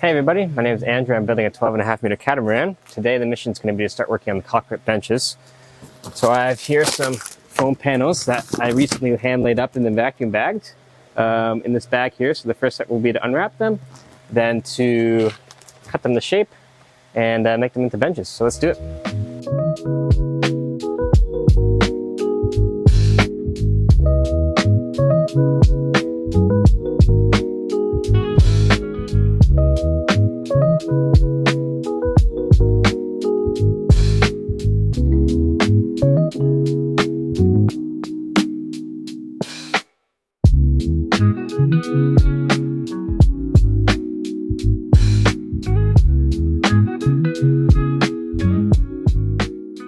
Hey everybody, my name is Andrew. I'm building a 12.5-meter catamaran. Today the mission is going to be to start working on the cockpit benches. So I have here some foam panels that I recently hand laid up and then vacuum bagged in this bag here. So the first step will be to unwrap them, then to cut them to shape and make them into benches. So let's do it.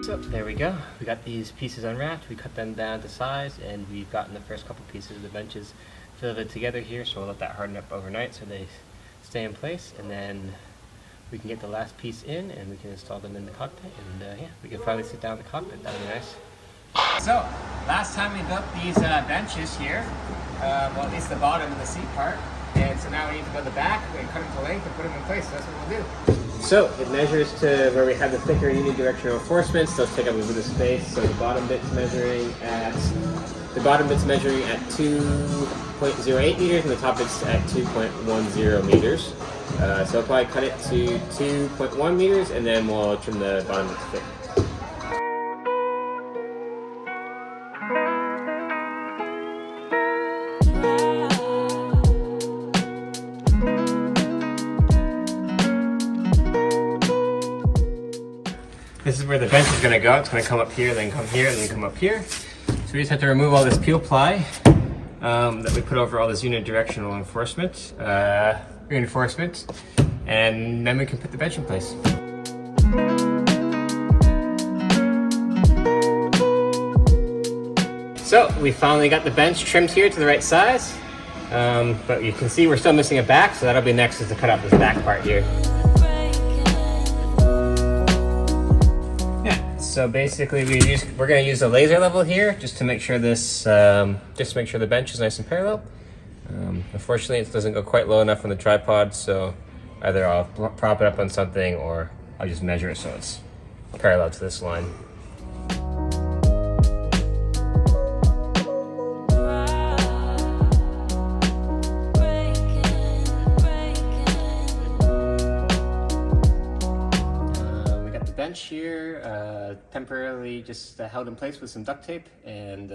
So there we go. We got these pieces unwrapped, we cut them down to size, and we've gotten the first couple pieces of the benches filled together here, so we'll let that harden up overnight so they stay in place, and then we can get the last piece in and we can install them in the cockpit, and yeah, we can finally sit down in the cockpit. That'll be nice. So, last time we built these benches here, well, at least the bottom and the seat part, and so now we need to go to the back and cut them to length and put them in place. So that's what we'll do. So it measures to where we have the thicker unidirectional reinforcements. Those take up a bit of space. So the bottom bit's measuring at 2.08 meters, and the top bit's at 2.10 meters. So I'll probably cut it to 2.1 meters, and then we'll trim the bottom bit's thick. This is where the bench is going to go. It's going to come up here, then come here, and then come up here. So we just have to remove all this peel ply that we put over all this unidirectional reinforcement, and then we can put the bench in place. So we finally got the bench trimmed here to the right size, but you can see we're still missing a back, so that'll be next, is to cut out this back part here. So basically we're going to use a laser level here just to make sure the bench is nice and parallel. Unfortunately it doesn't go quite low enough on the tripod, so either I'll prop it up on something or I'll just measure it so it's parallel to this line. Here temporarily just held in place with some duct tape and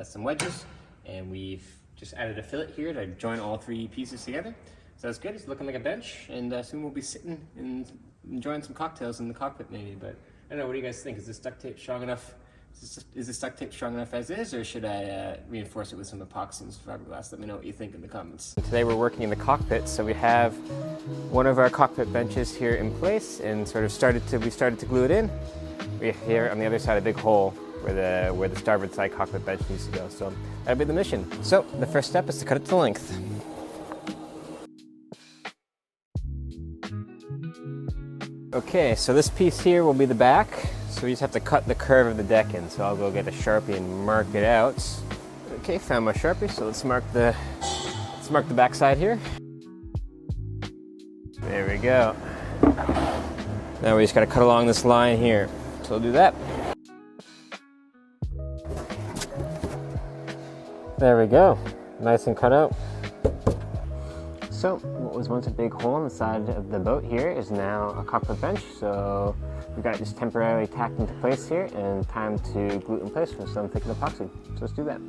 some wedges, and we've just added a fillet here to join all three pieces together. So that's good. It's looking like a bench, and soon we'll be sitting and enjoying some cocktails in the cockpit maybe. But I don't know, what do you guys think? Is this duct tape strong enough? Is this duct tape strong enough as is, or should I reinforce it with some epoxy and fiberglass? Let me know what you think in the comments. Today we're working in the cockpit, so we have one of our cockpit benches here in place, and we started to glue it in. We have here on the other side a big hole where the starboard side cockpit bench needs to go. So that'll be the mission. So the first step is to cut it to length. Okay, so this piece here will be the back. So we just have to cut the curve of the deck in. So I'll go get a Sharpie and mark it out. Okay, found my Sharpie, so let's mark the back side here. There we go. Now we just gotta cut along this line here. So we'll do that. There we go. Nice and cut out. So what was once a big hole in the side of the boat here is now a cockpit bench. So we've got it just temporarily tacked into place here, and time to glue it in place with some thickened epoxy. So let's do that.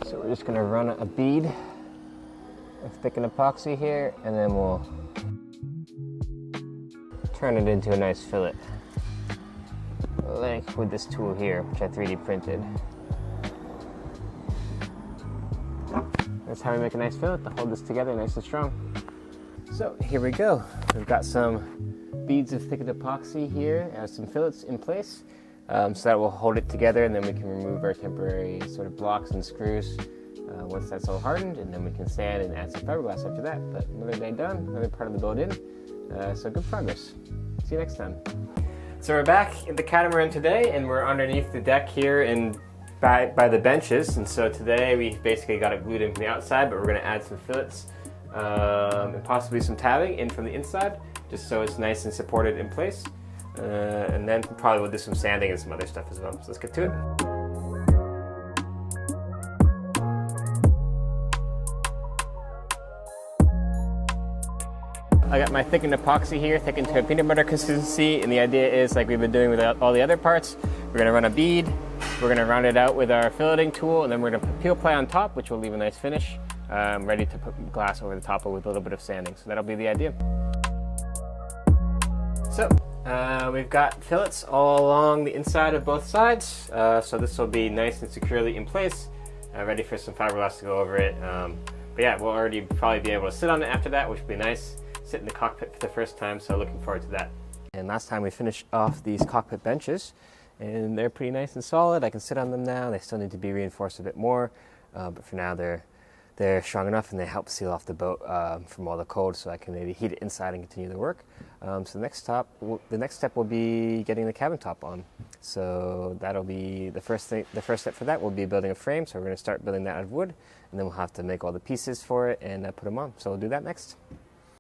So we're just going to run a bead of thickened epoxy here, and then we'll turn it into a nice fillet, like with this tool here, which I 3D printed. That's how we make a nice fillet to hold this together nice and strong. So here we go. We've got some beads of thickened epoxy here, some fillets in place, so that will hold it together, and then we can remove our temporary sort of blocks and screws once that's all hardened, and then we can sand and add some fiberglass after that. But another day done, another part of the boat in, so good progress. See you next time. So we're back in the catamaran today, and we're underneath the deck here and by the benches, and so today we basically got it glued in from the outside, but we're going to add some fillets and possibly some tabbing in from the inside, just so it's nice and supported in place. And then probably we'll do some sanding and some other stuff as well. So let's get to it. I got my thickened epoxy here, thickened to a peanut butter consistency, and the idea is, like we've been doing with all the other parts, we're going to run a bead, we're going to round it out with our filleting tool, and then we're going to put peel play on top, which will leave a nice finish, ready to put glass over the top with a little bit of sanding. So that'll be the idea. So we've got fillets all along the inside of both sides, so this will be nice and securely in place, ready for some fiberglass to go over it. But yeah, we'll already probably be able to sit on it after that, which will be nice. Sit in the cockpit for the first time, so looking forward to that. And last time we finished off these cockpit benches, and they're pretty nice and solid. I can sit on them now. They still need to be reinforced a bit more, but for now they're strong enough, and they help seal off the boat from all the cold, so I can maybe heat it inside and continue the work. So the next step will be getting the cabin top on. So that'll be the first thing. The first step for that will be building a frame. So we're going to start building that out of wood, and then we'll have to make all the pieces for it and put them on. So we'll do that next.